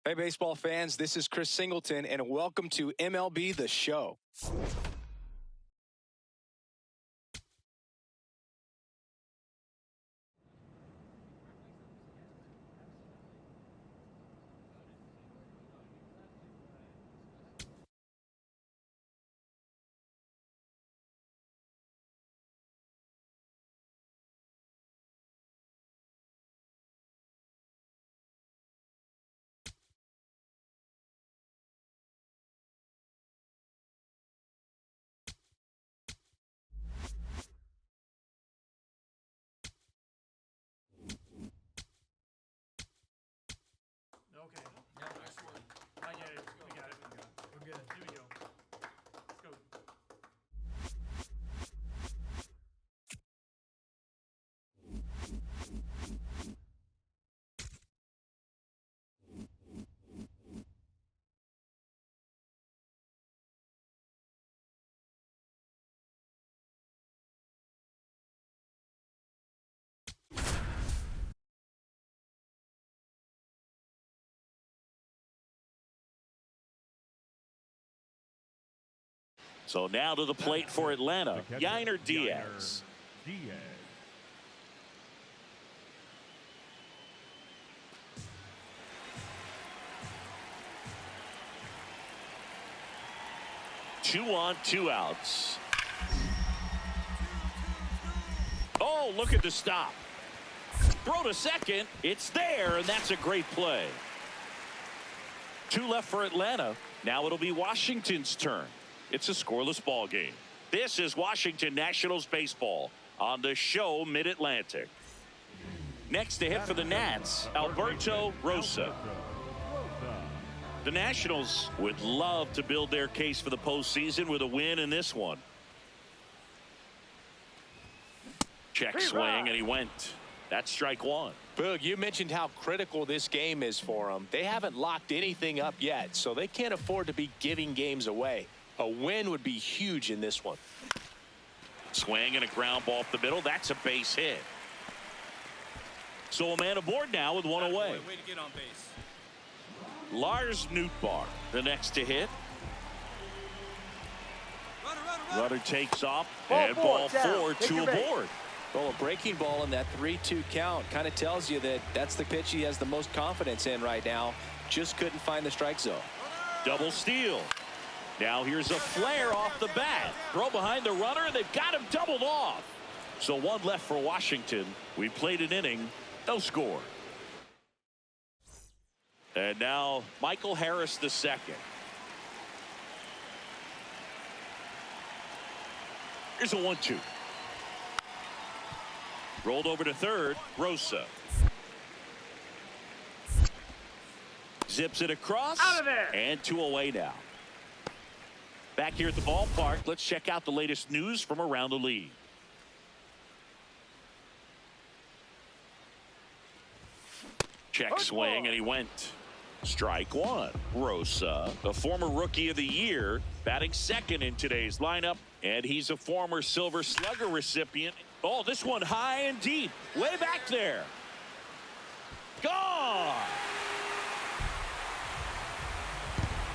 Hey, baseball fans, this is Chris Singleton, and welcome to MLB The Show. Okay. Yeah, nice one. I get it. We got it. We're good. Here we go. Let's go. So now to the plate for Atlanta, Yainer Diaz. 2 on, 2 outs. Oh, look at the stop. Throw to second. It's there, and that's a great play. 2 left for Atlanta. Now it'll be Washington's turn. It's a scoreless ball game. This is Washington Nationals baseball on the show Mid-Atlantic. Next to hit for the Nats, Alberto Rosa. The Nationals would love to build their case for the postseason with a win in this one. Check swing, and he went. That's strike 1. Boog, you mentioned how critical this game is for them. They haven't locked anything up yet, so they can't afford to be giving games away. A win would be huge in this one. Swing and a ground ball off the middle. That's a base hit. So a man aboard now with 1 away. Way to get on base. Lars Nootbaar, the next to hit. Runner takes off, and ball 4, 2 aboard. Well, a breaking ball in that 3-2 count kind of tells you that that's the pitch he has the most confidence in right now. Just couldn't find the strike zone. Double steal. Now here's a flare off the bat. Throw behind the runner, and they've got him doubled off. So 1 left for Washington. We played an inning, no score. And now Michael Harris the second. Here's a 1-2. Rolled over to third, Rosa. Zips it across. Out of there. And 2 away now. Back here at the ballpark, let's check out the latest news from around the league. Check swing, and he went. Strike 1. Rosa, the former rookie of the year, batting second in today's lineup, and he's a former Silver Slugger recipient. Oh, this one high and deep, way back there. Gone.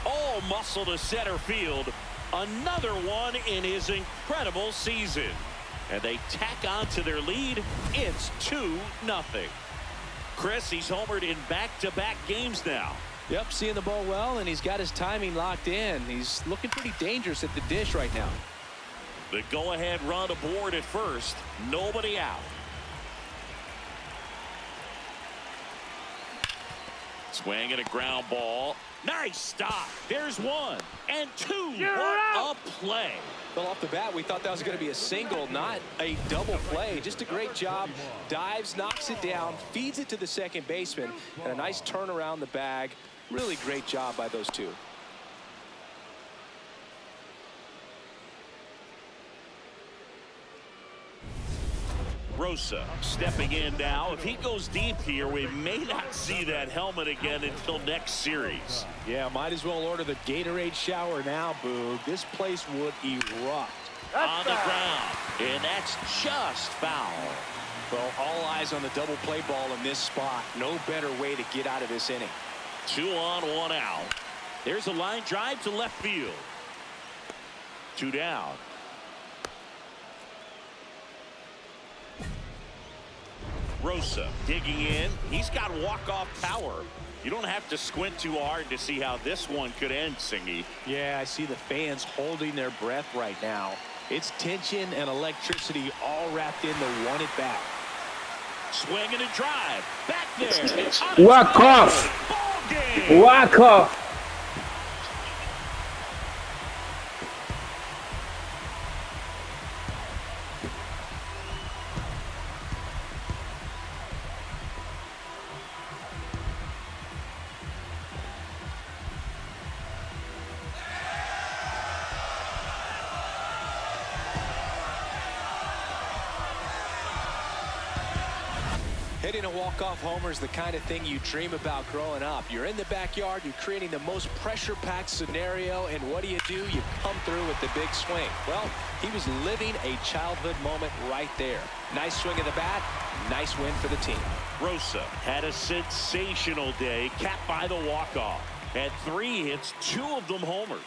Oh, muscle to center field. Another one in his incredible season. And they tack on to their lead. It's 2-0. Chris, he's homered in back-to-back games now. Yep, seeing the ball well, and he's got his timing locked in. He's looking pretty dangerous at the dish right now. The go-ahead run aboard at first. Nobody out. Swing and a ground ball. Nice stop. There's 1 and 2. What a play. Well, off the bat, we thought that was going to be a single, not a double play. Just a great job. Dives, knocks it down, feeds it to the second baseman, and a nice turn around the bag. Really great job by those two. Rosa stepping in now. If he goes deep here, we may not see that helmet again until next series. Yeah, might as well order the Gatorade shower now, Boog. This place would erupt. On the ground, and that's just foul. Well, all eyes on the double play ball in this spot. No better way to get out of this inning. 2 on, 1 out. There's a line drive to left field. 2 down. Rosa digging in. He's got walk-off power. You don't have to squint too hard to see how this one could end, Singy. Yeah, I see the fans holding their breath right now. It's tension and electricity all wrapped into one at bat. Swing and a drive. Back there. Walk off. Ball game. Walk off. Hitting a walk-off homer is the kind of thing you dream about growing up. You're in the backyard, you're creating the most pressure-packed scenario, and what do? You come through with the big swing. Well, he was living a childhood moment right there. Nice swing of the bat, nice win for the team. Rosa had a sensational day, capped by the walk-off. Had 3 hits, 2 of them homers.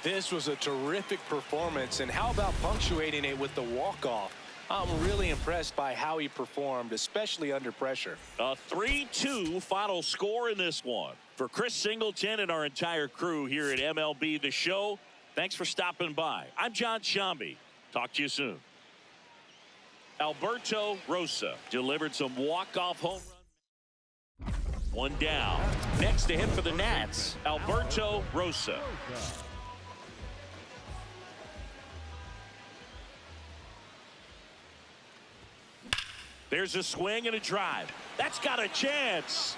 This was a terrific performance, and how about punctuating it with the walk-off? I'm really impressed by how he performed, especially under pressure. A 3-2 final score in this one. For Chris Singleton and our entire crew here at MLB The Show, thanks for stopping by. I'm John Shambi. Talk to you soon. Alberto Rosa delivered some walk-off home run. 1 down. Next to hit for the Nats, Alberto Rosa. There's a swing and a drive. That's got a chance.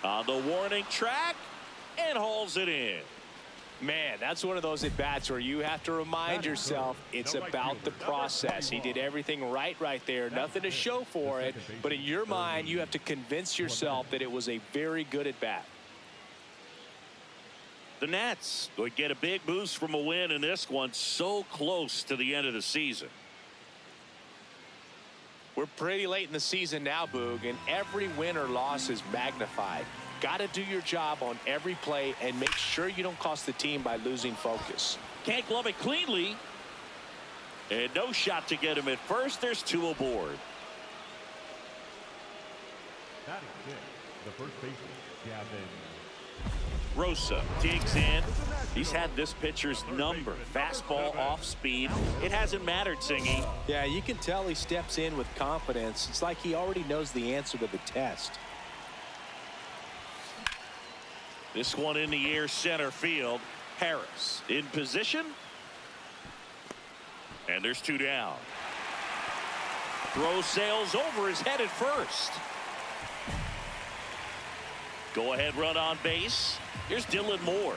On the warning track, and hauls it in. Man, that's one of those at-bats where you have to remind yourself it's about the process. He did everything right there. Nothing to show for it, but in your mind, you have to convince yourself that it was a very good at-bat. The Nats would get a big boost from a win in this one, so close to the end of the season. We're pretty late in the season now, Boog, and every win or loss is magnified. Got to do your job on every play and make sure you don't cost the team by losing focus. Can't glove it cleanly. And no shot to get him at first. There's 2 aboard. That is it. The first baseman, Gavin. Rosa digs in. He's had this pitcher's number. Fastball off speed. It hasn't mattered, Singy. Yeah, you can tell he steps in with confidence. It's like he already knows the answer to the test. This one in the air, center field. Harris in position. And there's 2 down. Throw sails over his head at first. Go ahead run on base. Here's Dylan Moore.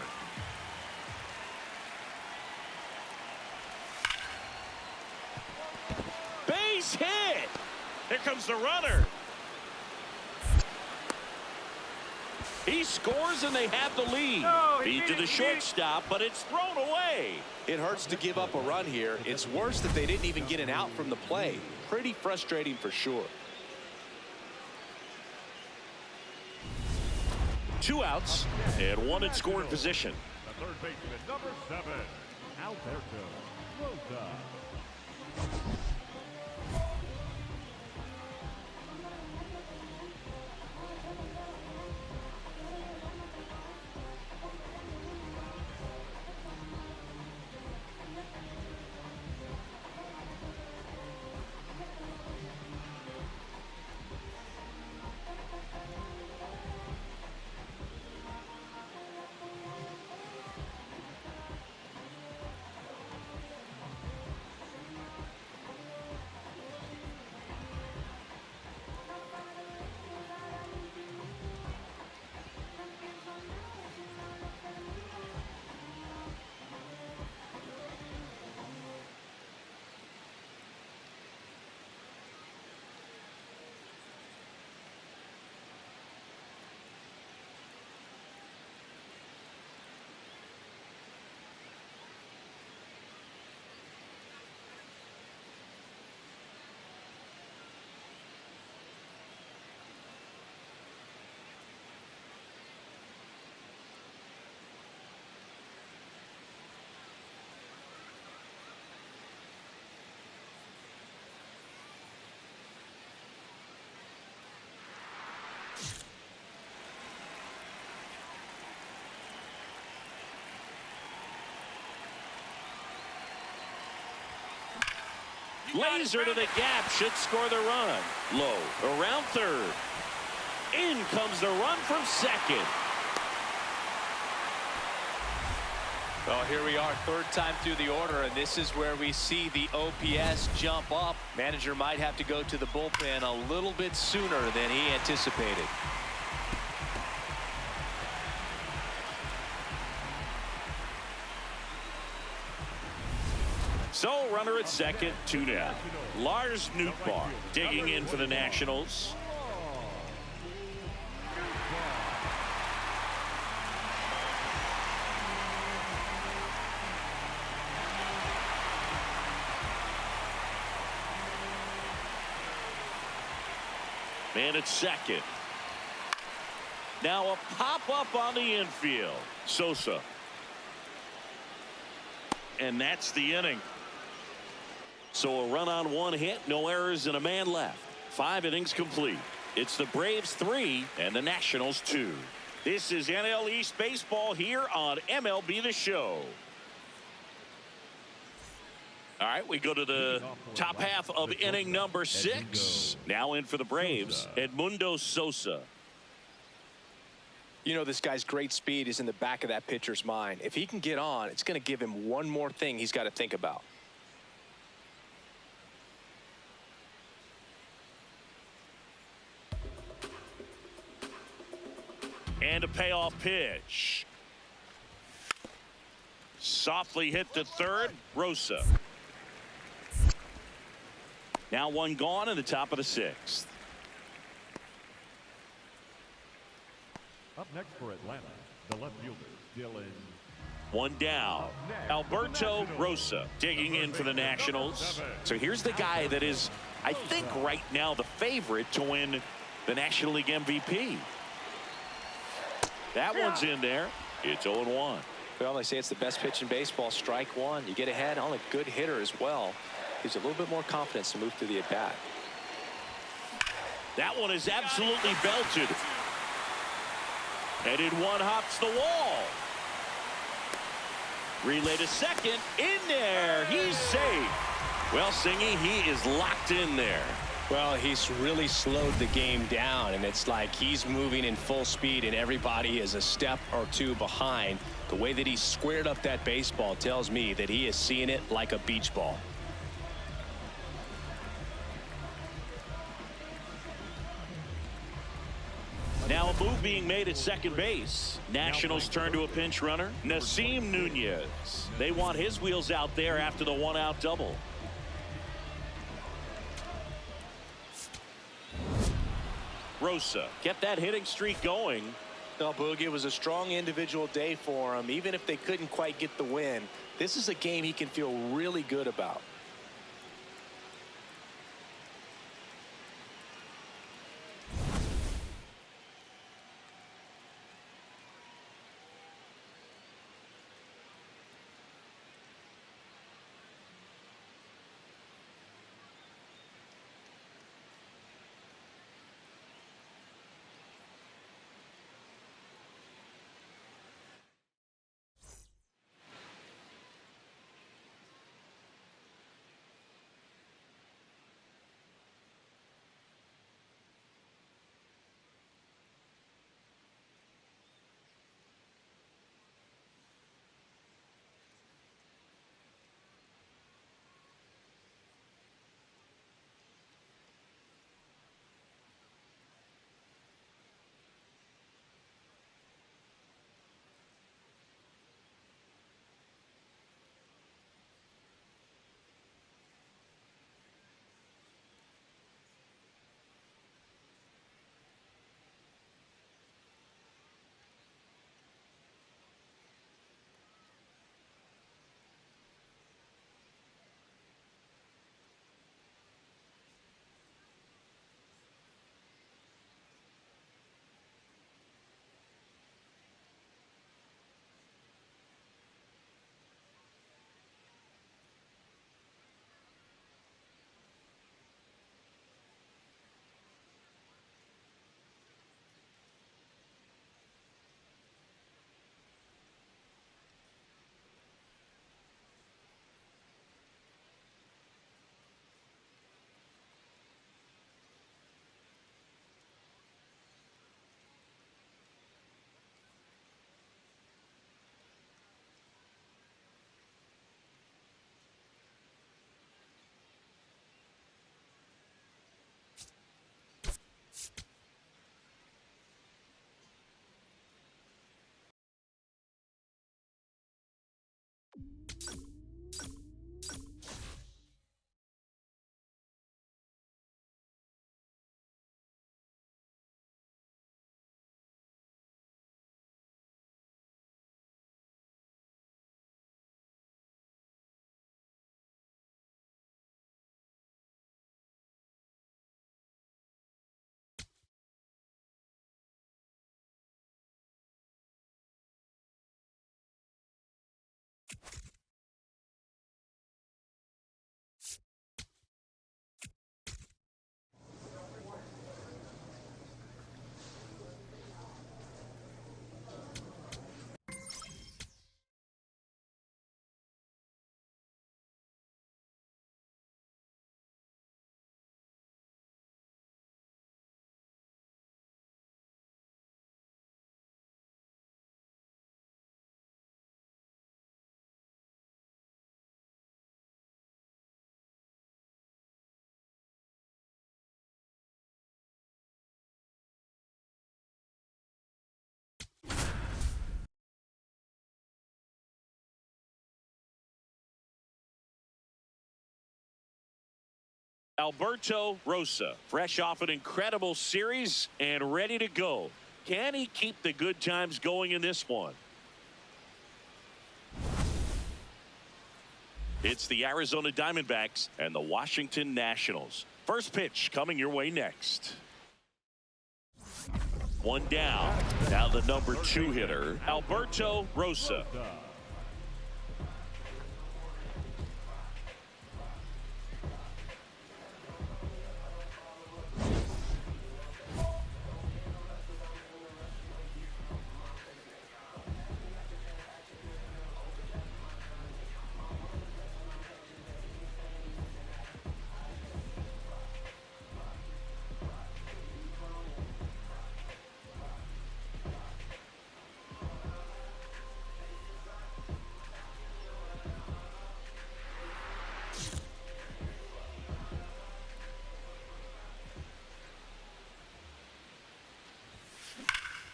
Base hit. Here comes the runner. He scores and they have the lead. Feed to the shortstop, but it's thrown away. It hurts to give up a run here. It's worse that they didn't even get an out from the play. Pretty frustrating for sure. 2 outs and 1 in scoring position. The third baseman, number 7, Alberto Rosa. Laser to the gap, should score the run. Low, around third. In comes the run from second. Well, here we are, third time through the order, and this is where we see the OPS jump up. Manager might have to go to the bullpen a little bit sooner than he anticipated. So, runner at second, 2 down. Lars Nootbaar digging in for the Nationals. Man at second. Now a pop-up on the infield. Sosa. And that's the inning. So a run on 1 hit, no errors, and a man left. 5 innings complete. It's the Braves 3 and the Nationals 2. This is NL East Baseball here on MLB The Show. All right, we go to the top half of inning number 6. Now in for the Braves, Edmundo Sosa. You know, this guy's great speed is in the back of that pitcher's mind. If he can get on, it's going to give him one more thing he's got to think about. And a payoff pitch. Softly hit to third, Rosa. Now 1 gone in the top of the 6th. Up next for Atlanta, the left fielder, Dylan. 1 down. Alberto Rosa digging in for the Nationals. So here's the guy that is, I think, right now the favorite to win the National League MVP. That one's in there. It's 0-1. Well, they say it's the best pitch in baseball. Strike one. You get ahead on a good hitter as well. Gives you a little bit more confidence to move through the at-bat. That one is absolutely belted. Headed one, hops the wall. Relay to second. In there. He's safe. Well, Singy, he is locked in there. Well, he's really slowed the game down, and it's like he's moving in full speed, and everybody is a step or 2 behind. The way that he squared up that baseball tells me that he is seeing it like a beach ball. Now a move being made at second base. Nationals turn to a pinch runner, Nasim Nunez. They want his wheels out there after the 1-out double. Rosa kept that hitting streak going. No, Boogie, it was a strong individual day for him. Even if they couldn't quite get the win, this is a game he can feel really good about. Alberto Rosa, fresh off an incredible series and ready to go. Can he keep the good times going in this one? It's the Arizona Diamondbacks and the Washington Nationals. First pitch coming your way next. One down. Now the number 2 hitter, Alberto Rosa.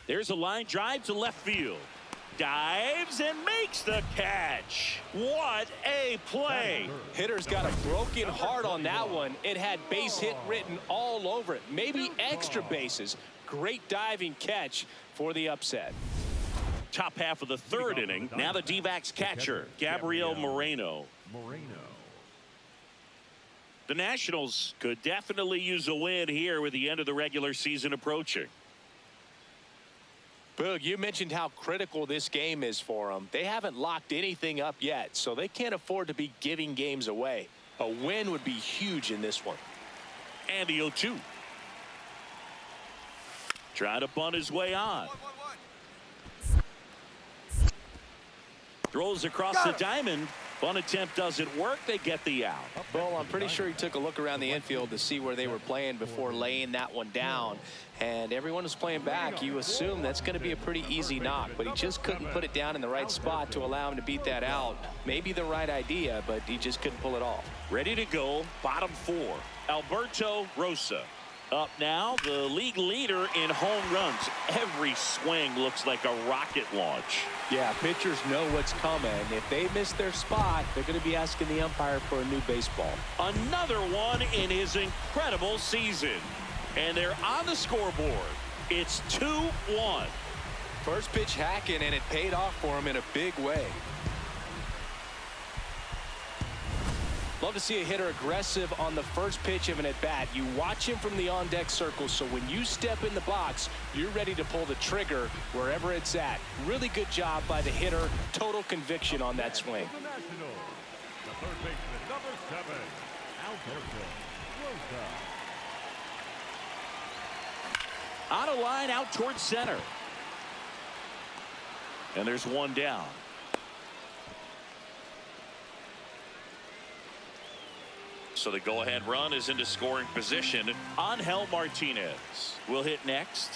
There's a line drive to left field. Dives and makes the catch. What a play. Hitter's got a broken heart on that one. It had base hit written all over it. Maybe extra bases. Great diving catch for the upset. Top half of the 3rd inning. Now the D-backs catcher, Gabriel Moreno. The Nationals could definitely use a win here with the end of the regular season approaching. Boog, you mentioned how critical this game is for them. They haven't locked anything up yet, so they can't afford to be giving games away. A win would be huge in this one. And the 0-2. Trying to bunt his way on. Throws across the diamond. Bunt attempt doesn't work. They get the out. Well, I'm pretty sure he took a look around the infield to see where they were playing before laying that one down. And everyone was playing back. You assume that's going to be a pretty easy knock, but he just couldn't put it down in the right spot to allow him to beat that out. Maybe the right idea, but he just couldn't pull it off. Ready to go. Bottom 4. Alberto Rosa. Up now, the league leader in home runs. Every swing looks like a rocket launch. Yeah, pitchers know what's coming. If they miss their spot, they're going to be asking the umpire for a new baseball. Another one in his incredible season. And they're on the scoreboard. It's 2-1. First pitch hacking, and it paid off for him in a big way. Love to see a hitter aggressive on the first pitch of an at-bat. You watch him from the on-deck circle, so when you step in the box, you're ready to pull the trigger wherever it's at. Really good job by the hitter. Total conviction on that swing. The Nationals, the third baseman, number 7, Alberto Rosa. On a line out towards center. And there's one down. So the go-ahead run is into scoring position. Angel Martinez will hit next.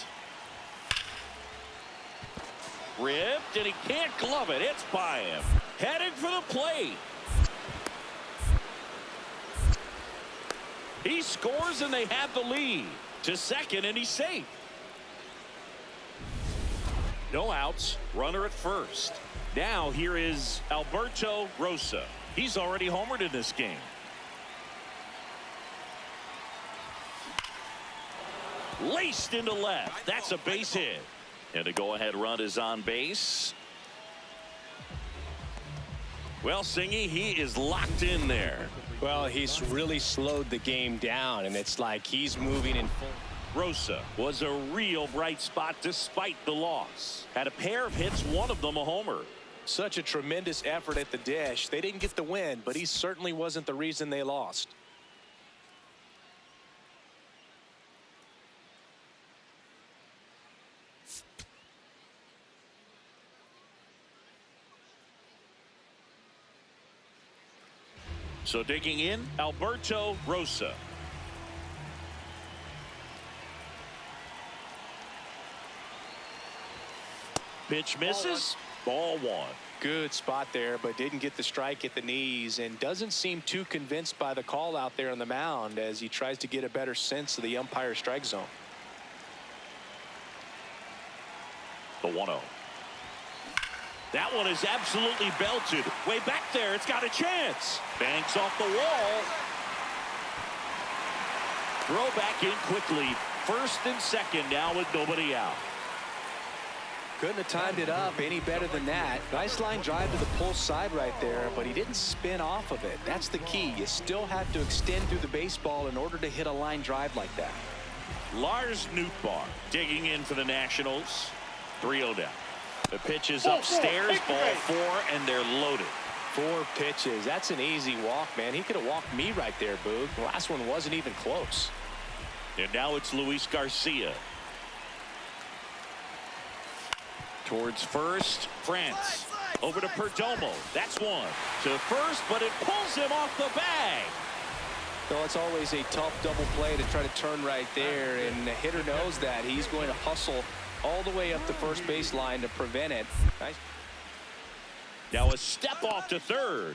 Ripped, and he can't glove it. It's by him. Heading for the plate. He scores, and they have the lead. To second, and he's safe. No outs. Runner at first. Now here is Alberto Rosa. He's already homered in this game. Laced into left. That's a base hit. And the go-ahead run is on base. Well, Singy, he is locked in there. Well, he's really slowed the game down, and it's like he's moving in full. Rosa was a real bright spot despite the loss. Had a pair of hits, one of them a homer. Such a tremendous effort at the dish. They didn't get the win, but he certainly wasn't the reason they lost. So digging in, Alberto Rosa. Pitch misses. Ball 1. Good spot there, but didn't get the strike at the knees, and doesn't seem too convinced by the call out there on the mound as he tries to get a better sense of the umpire's strike zone. The 1-0. That one is absolutely belted. Way back there, it's got a chance. Banks off the wall. Throw back in quickly. First and second now with nobody out. Couldn't have timed it up any better than that. Nice line drive to the pull side right there, but he didn't spin off of it. That's the key. You still have to extend through the baseball in order to hit a line drive like that. Lars Nootbaar digging in for the Nationals. 3-0 down. The pitch is upstairs. Ball 4, and they're loaded. 4 pitches. That's an easy walk, man. He could have walked me right there, Boog. The last one wasn't even close. And now it's Luis Garcia. Towards first, France. Over to Perdomo. That's one. To first, but it pulls him off the bag. So it's always a tough double play to try to turn right there, and the hitter knows that. He's going to hustle all the way up the first baseline to prevent it. Nice. Now a step off to third.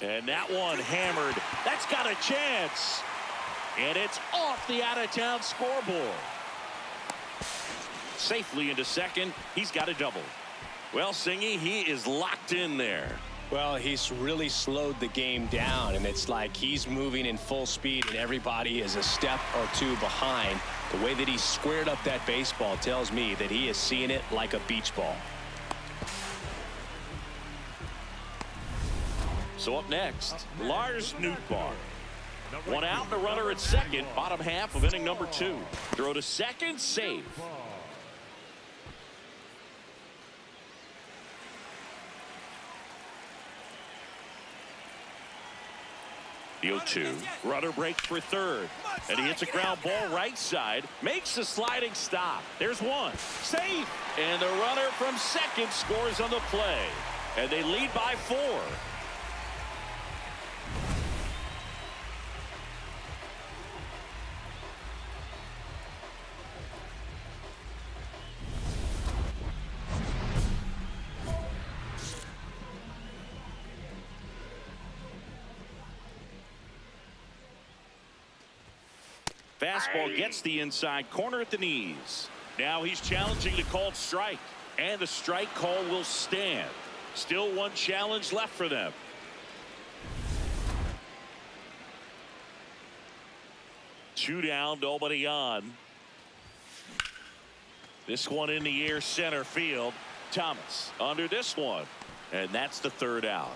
And that one hammered. That's got a chance. And it's off the out-of-town scoreboard. Safely into second. He's got a double. Well, Singy, he is locked in there. Well, he's really slowed the game down, and it's like he's moving in full speed, and everybody is a step or 2 behind. The way that he squared up that baseball tells me that he is seeing it like a beach ball. So up next, Lars Nootbaar. 1 out and a runner at second. Bottom half of inning number 2. Throw to second, safe. The 0-2. Runner breaks for third. And he hits a ground ball right side. Makes a sliding stop. There's one. Safe. And the runner from second scores on the play. And they lead by 4. Fastball gets the inside corner at the knees. Now he's challenging the called strike. And the strike call will stand. Still 1 challenge left for them. Two down, nobody on. This one in the air, center field. Thomas under this one. And that's the 3rd out.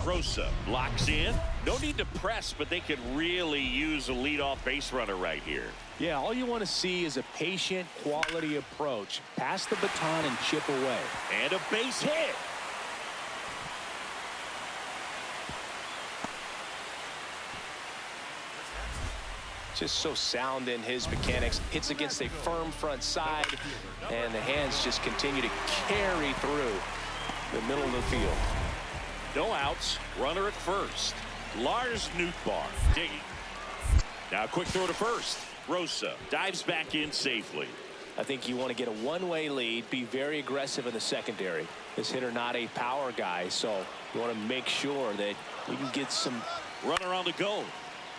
Rosa locks in. No need to press, but they could really use a leadoff base runner right here. Yeah, all you want to see is a patient, quality approach. Pass the baton and chip away. And a base hit. Just so sound in his mechanics. Hits against a firm front side, and the hands just continue to carry through the middle of the field. No outs. Runner at first. Lars Nootbaar digging. Now a quick throw to first. Rosa dives back in safely. I think you want to get a one-way lead, be very aggressive in the secondary. This hitter not a power guy, so you want to make sure that you can get some. Runner on the go.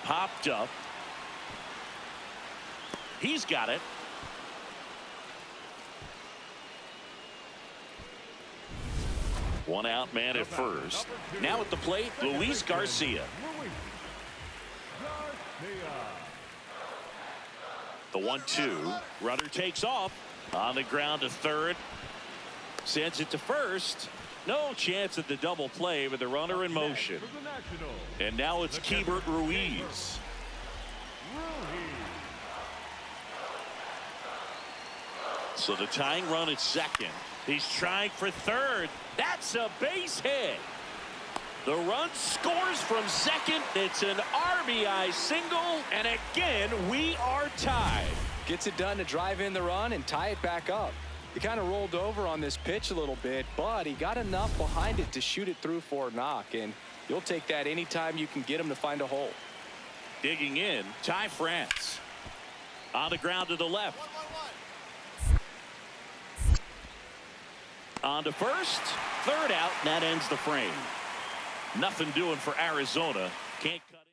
Popped up. He's got it. One out man at first. Now at the plate, Luis Garcia. The 1-2. Runner takes off. On the ground to third. Sends it to first. No chance at the double play with the runner in motion. And now it's Keibert Ruiz. So the tying run at second. He's trying for third. That's a base hit. The run scores from second. It's an RBI single. And again, we are tied. Gets it done to drive in the run and tie it back up. He kind of rolled over on this pitch a little bit, but he got enough behind it to shoot it through for a knock. And you'll take that anytime you can get him to find a hole. Digging in, Ty France. On the ground to the left. On to first, third out, and that ends the frame. Nothing doing for Arizona. Can't cut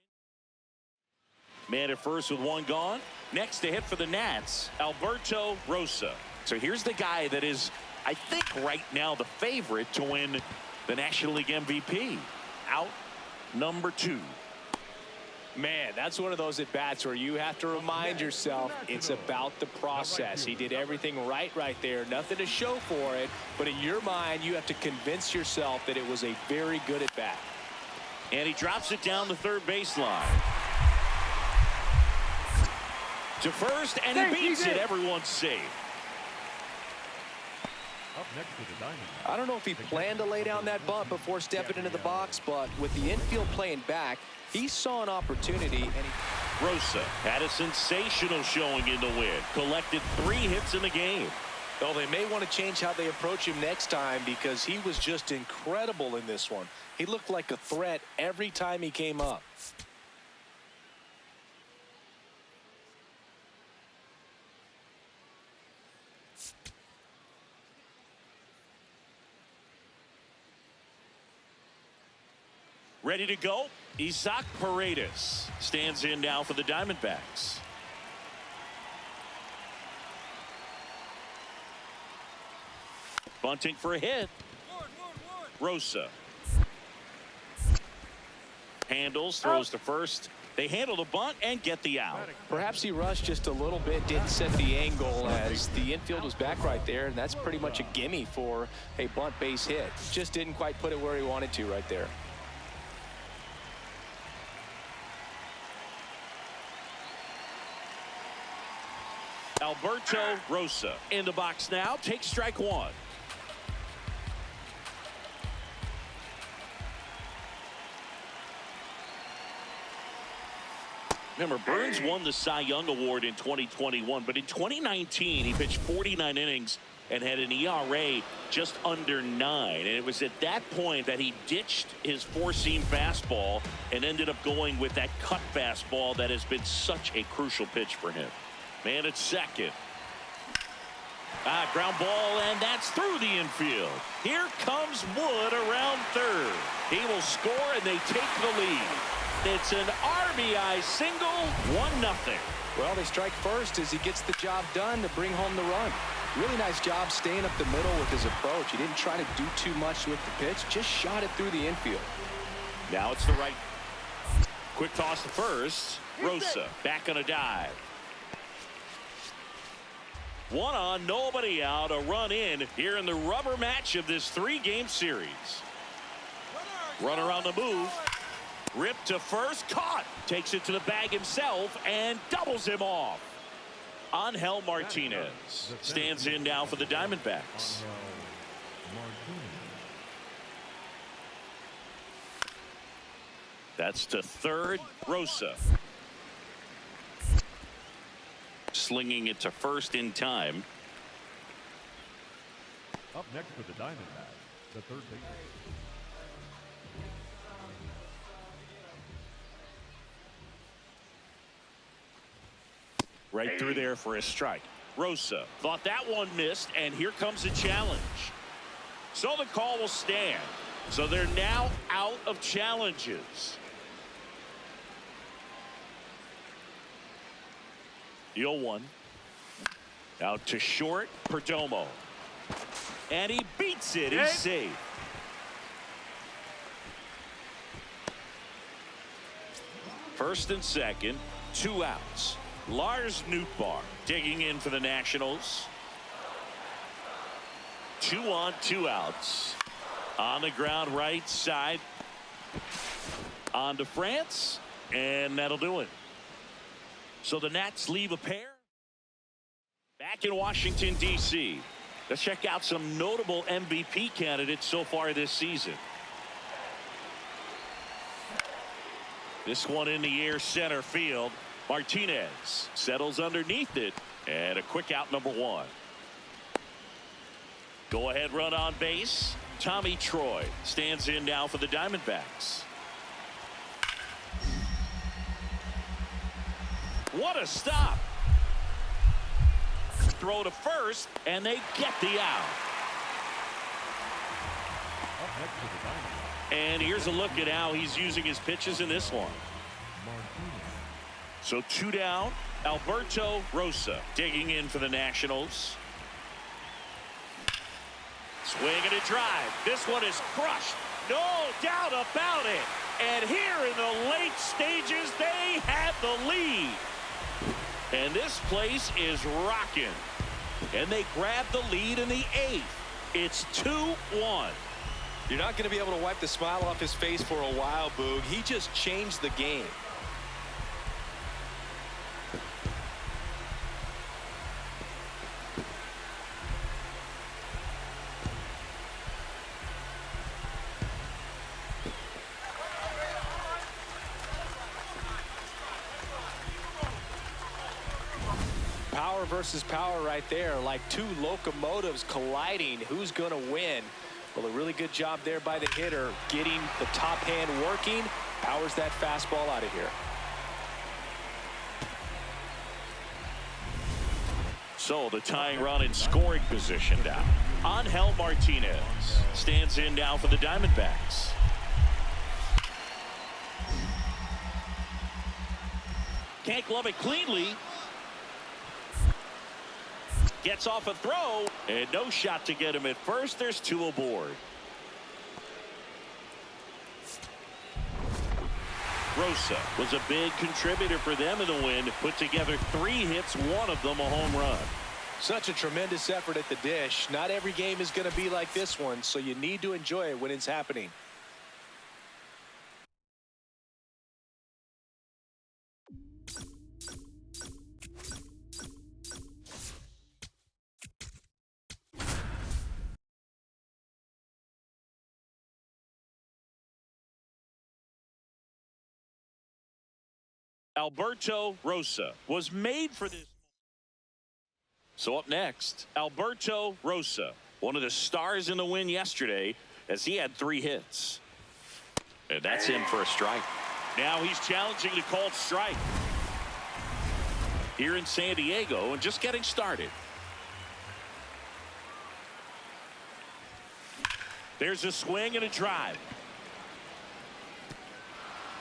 in. Man at first with one gone. Next to hit for the Nats, Alberto Rosa. So here's the guy that is, I think, right now the favorite to win the National League MVP. Out number 2. Man, that's one of those at-bats where you have to remind yourself it's about the process. He did everything right there. Nothing to show for it. But in your mind, you have to convince yourself that it was a very good at-bat. And he drops it down the third baseline. To first, and he beats it. Everyone's safe. Up next to the diamond. I don't know if he planned to lay down that bunt before stepping into the box, but with the infield playing back, he saw an opportunity. And Rosa had a sensational showing in the win. Collected 3 hits in the game. Well, they may want to change how they approach him next time because he was just incredible in this one. He looked like a threat every time he came up. Ready to go. Isaac Paredes stands in now for the Diamondbacks. Bunting for a hit. Rosa handles, throws to first. They handle the bunt and get the out. Perhaps he rushed just a little bit, didn't set the angle as the infield was back right there, and that's pretty much a gimme for a bunt base hit. Just didn't quite put it where he wanted to right there. Alberto Rosa in the box now. Takes strike 1. Remember, Burns won the Cy Young Award in 2021, but in 2019 he pitched 49 innings and had an ERA just under 9. And it was at that point that he ditched his four-seam fastball and ended up going with that cut fastball that has been such a crucial pitch for him. Man at second. Ground ball, and that's through the infield. Here comes Wood around third. He will score, and they take the lead. It's an RBI single, 1-0. Well, they strike first as he gets the job done to bring home the run. Really nice job staying up the middle with his approach. He didn't try to do too much with the pitch, just shot it through the infield. Now it's the right. Quick toss to first. Rosa back on a dive. 1 on, nobody out. A run in here in the rubber match of this 3-game series. Runner on the move. Ripped to first, caught. Takes it to the bag himself and doubles him off. Angel Martinez stands in now for the Diamondbacks. That's to third. Rosa slinging it to first in time. Up next for the Diamondbacks, the third baseman. Right through there for a strike. Rosa thought that one missed, and here comes a challenge. So the call will stand. So they're now out of challenges. The 0-1. Out to short, Perdomo. And he beats it. He's safe. First and second, 2 outs. Lars Nootbaar digging in for the Nationals. 2 on, 2 outs. On the ground right side. On to France, and that'll do it. So the Nats leave a pair. Back in Washington, D.C. Let's check out some notable MVP candidates so far this season. This one in the air center field. Martinez settles underneath it, and a quick out, number 1. Go ahead run on base. Tommy Troy stands in now for the Diamondbacks. What a stop. Throw to first, and they get the out. Up next to the Diamondbacks. And here's a look at how he's using his pitches in this one. So 2 down. Alberto Rosa digging in for the Nationals. Swing and a drive. This one is crushed. No doubt about it. And here in the late stages, they have the lead. And this place is rocking. And they grab the lead in the 8th. It's 2-1. You're not going to be able to wipe the smile off his face for a while, Boog. He just changed the game. Power versus power right there, like 2 locomotives colliding. Who's going to win? Well, a really good job there by the hitter, getting the top hand working. Powers that fastball out of here. So the tying run in scoring position now. Angel Martinez stands in now for the Diamondbacks. Can't glove it cleanly. Gets off a throw, and no shot to get him at first. There's 2 aboard. Rosa was a big contributor for them in the win. Put together 3 hits, 1 of them a home run. Such a tremendous effort at the dish. Not every game is going to be like this one, so you need to enjoy it when it's happening. Alberto Rosa was made for this. So up next, Alberto Rosa, one of the stars in the win yesterday, as he had 3 hits. And that's in for a strike. Now he's challenging the called strike here in San Diego and just getting started. There's a swing and a drive.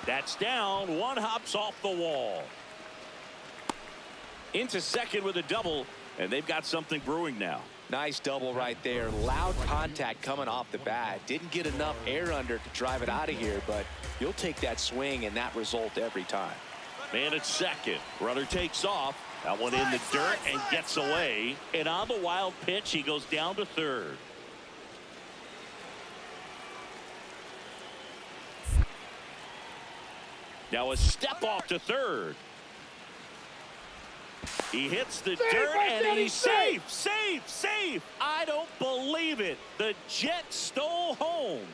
That's down. 1 hops off the wall. Into second with a double, and they've got something brewing now. Nice double right there. Loud contact coming off the bat. Didn't get enough air under to drive it out of here, but you'll take that swing and that result every time. Man at second. Runner takes off. That one in the dirt and gets away. And on the wild pitch, he goes down to third. Now a step off to third. He hits the dirt and he's safe. I don't believe it. The Jet stole home.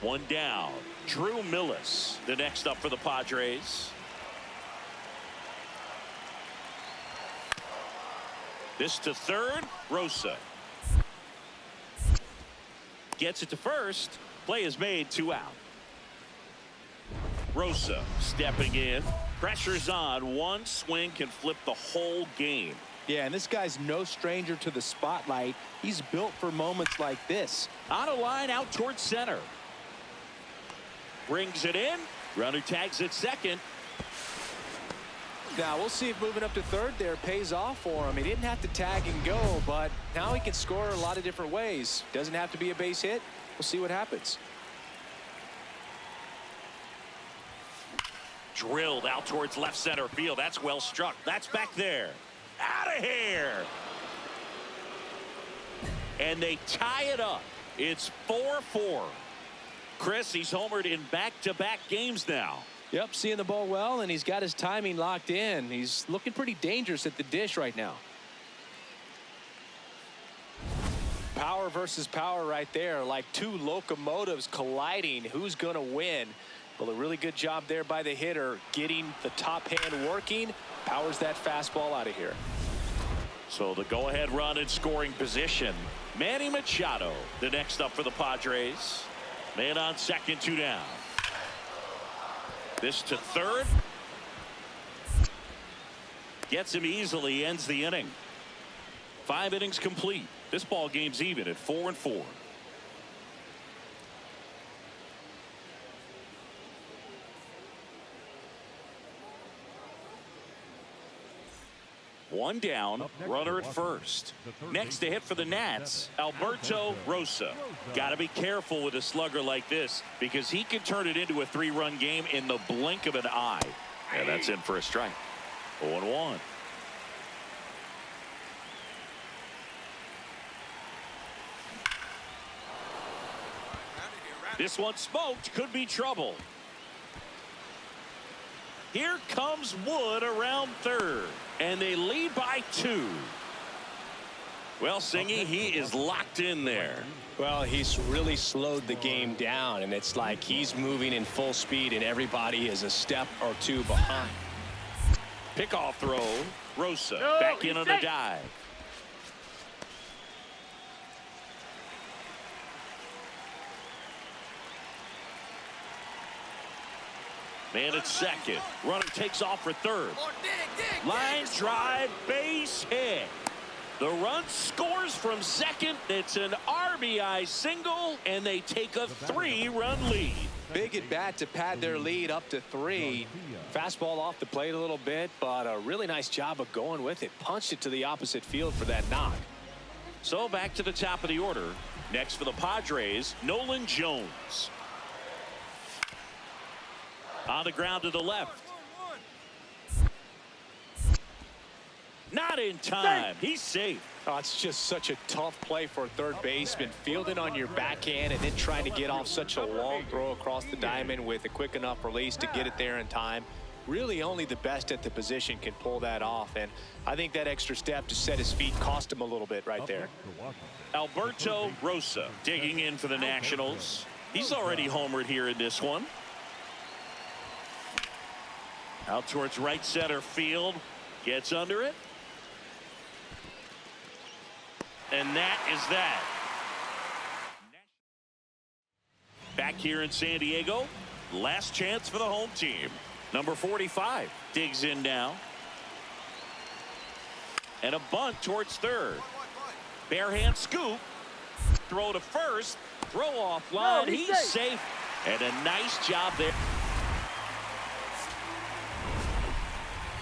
1 down. Drew Millis, the next up for the Padres. This to third. Rosa gets it to first. Play is made. 2 out. Rosa stepping in. Pressure's on. 1 swing can flip the whole game. Yeah, and this guy's no stranger to the spotlight. He's built for moments like this. On a line out towards center. Brings it in. Runner tags at second. Now we'll see if moving up to third there pays off for him. He didn't have to tag and go, but now he can score a lot of different ways. Doesn't have to be a base hit. We'll see what happens. Drilled out towards left center field. That's well struck. That's back there. Out of here. And they tie it up. It's 4-4. Chris, he's homered in back-to-back games now. Yep, seeing the ball well, and he's got his timing locked in. He's looking pretty dangerous at the dish right now. Power versus power right there, like 2 locomotives colliding. Who's going to win? Well, a really good job there by the hitter, getting the top hand working. Powers that fastball out of here. So the go-ahead run in scoring position. Manny Machado, the next up for the Padres. Man on second, 2 down. This to third. Gets him easily, ends the inning. 5 innings complete. This ball game's even at 4-4. One down, runner at first. Next to hit for the Nats, Alberto Rosa. Got to be careful with a slugger like this because he can turn it into a 3-run game in the blink of an eye. And that's in for a strike. 0-1. This one smoked, could be trouble. Here comes Wood around third, and they lead by 2. Well, Singy, he is locked in there. Well, he's really slowed the game down, and it's like he's moving in full speed, and everybody is a step or 2 behind. Pickoff throw. Rosa back in on the dive. Man at second. Runner takes off for third. Line drive, base hit. The run scores from second. It's an RBI single, and they take a 3-run lead. Big at bat to pad their lead up to 3. Fastball off the plate a little bit, but a really nice job of going with it. Punched it to the opposite field for that knock. So back to the top of the order. Next for the Padres, Nolan Jones. On the ground to the left. Not in time. He's safe. Oh, it's just such a tough play for a third baseman. Fielding on your backhand and then trying to get off such a long throw across the diamond with a quick enough release to get it there in time. Really only the best at the position can pull that off. And I think that extra step to set his feet cost him a little bit right there. Alberto Rosa digging in for the Nationals. He's already homered here in this one. Out towards right center field. Gets under it. And that is that. Back here in San Diego. Last chance for the home team. Number 45 digs in now. And a bunt towards third. Bare hand scoop. Throw to first. Throw off line. He's safe. And a nice job there.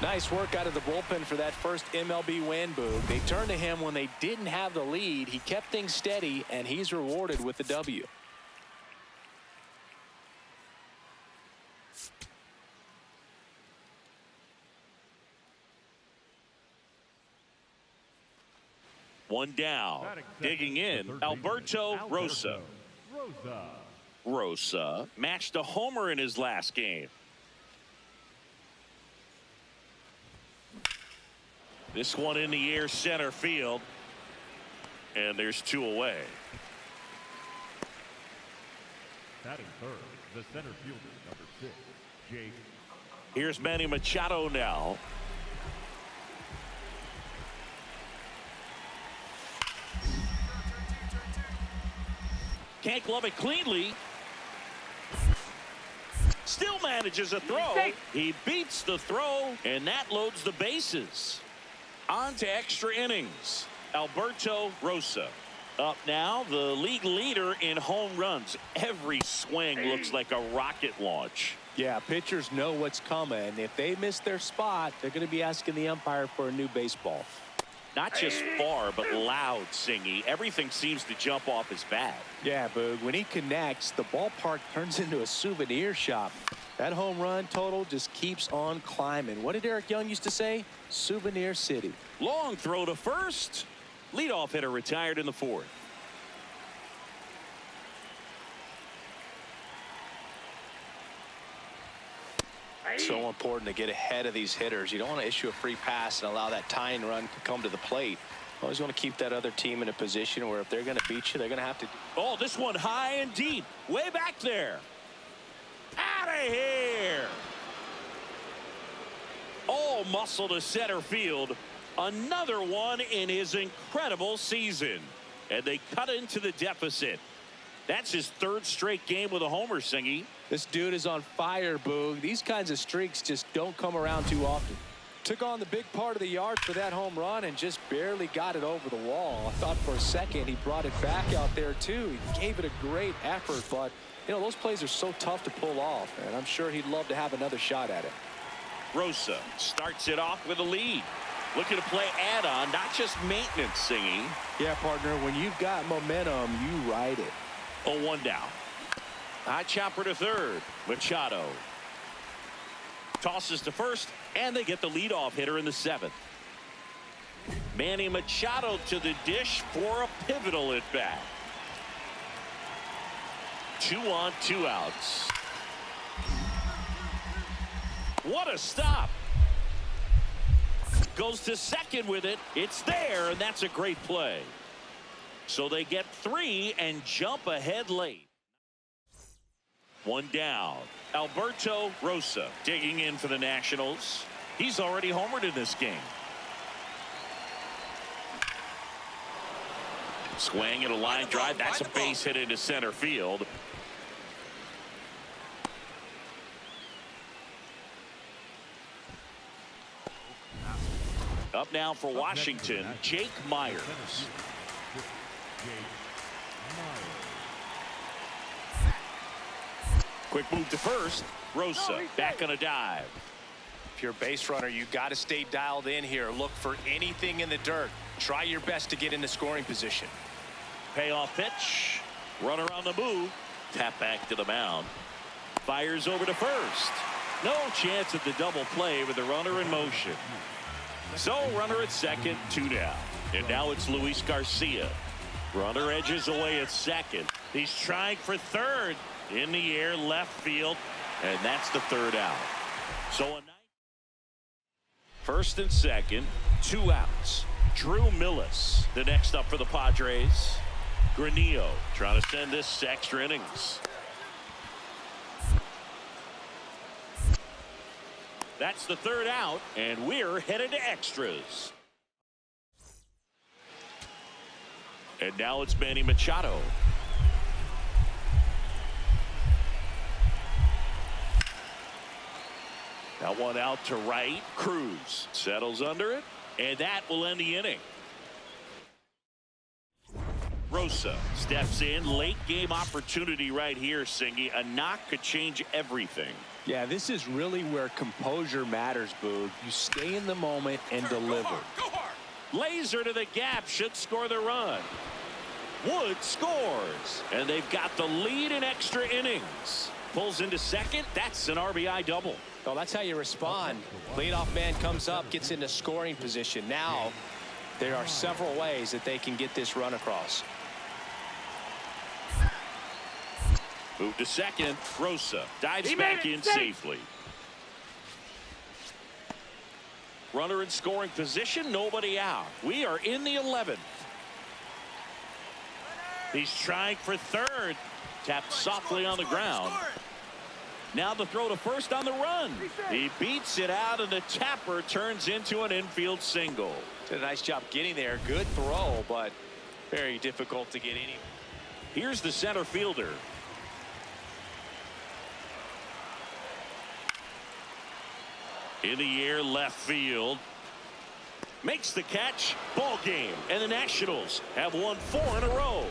Nice work out of the bullpen for that first MLB win, Boog. They turned to him when they didn't have the lead. He kept things steady, and he's rewarded with the W. One down. Digging in, Alberto Rosa. Rosa matched a homer in his last game. This one in the air, center field. And there's 2 away. Batting third, the center fielder, number 6, Jake. Here's Manny Machado now. Can't glove it cleanly. Still manages a throw. He beats the throw, and that loads the bases. On to extra innings. Alberto Rosa. Up now, the league leader in home runs. Every swing looks like a rocket launch. Yeah, pitchers know what's coming. If they miss their spot, they're going to be asking the umpire for a new baseball. Not just far, but loud, Singy. Everything seems to jump off his bat. Yeah, Boog, when he connects, the ballpark turns into a souvenir shop. That home run total just keeps on climbing. What did Eric Young used to say? Souvenir City. Long throw to first. Leadoff hitter retired in the 4th. So important to get ahead of these hitters. You don't want to issue a free pass and allow that tying run to come to the plate. Always want to keep that other team in a position where if they're going to beat you, they're going to have to. Oh, this one high and deep. Way back there. Out of here. All muscle to center field. Another one in his incredible season. And they cut into the deficit. That's his 3rd straight game with a homer, Singy. This dude is on fire, Boog. These kinds of streaks just don't come around too often. Took on the big part of the yard for that home run and just barely got it over the wall. I thought for a second he brought it back out there too. He gave it a great effort, but you know those plays are so tough to pull off, and I'm sure he'd love to have another shot at it. Rosa starts it off with a lead. Looking to play add-on, not just maintenance, Singy. Yeah, partner, when you've got momentum, you ride it. 0-1 down. High chopper to third. Machado tosses to first, and they get the leadoff hitter in the 7th. Manny Machado to the dish for a pivotal at bat. 2 on, 2 outs. What a stop. Goes to second with it. It's there, and that's a great play. So they get 3 and jump ahead late. 1 down. Alberto Rosa digging in for the Nationals. He's already homered in this game. Swing at a line drive. That's a base hit into center field. Up now for Washington, Jake Myers. Quick move to first. Rosa back on a dive. If you're a base runner, you got to stay dialed in here. Look for anything in the dirt. Try your best to get into scoring position. Payoff pitch. Runner on the move. Tap back to the mound. Fires over to first. No chance at the double play with the runner in motion. So runner at second, 2 down. And now it's Luis Garcia. Runner edges away at second. He's trying for third. In the air, left field. And that's the 3rd out. So a first and second, 2 outs. Drew Millis, the next up for the Padres. Granillo trying to send this extra innings. That's the 3rd out, and we're headed to extras. And now it's Manny Machado. That one out to right. Cruz settles under it, and that will end the inning. Rosa steps in. Late game opportunity right here, Singy. A knock could change everything. Yeah, this is really where composure matters, Boog. You stay in the moment and deliver. Go hard. Laser to the gap should score the run. Wood scores, and they've got the lead in extra innings. Pulls into second. That's an RBI double. Well, that's how you respond. Leadoff man comes up, gets into scoring position. Now there are several ways that they can get this run across. Move to second. Rosa dives back in safely. Runner in scoring position. Nobody out. We are in the 11th. He's trying for third. Tapped softly on the ground. Now the throw to first on the run. He beats it out, and the tapper turns into an infield single. Did a nice job getting there. Good throw, but very difficult to get any. Here's the center fielder. In the air, left field. Makes the catch. Ball game. And the Nationals have won 4 in a row.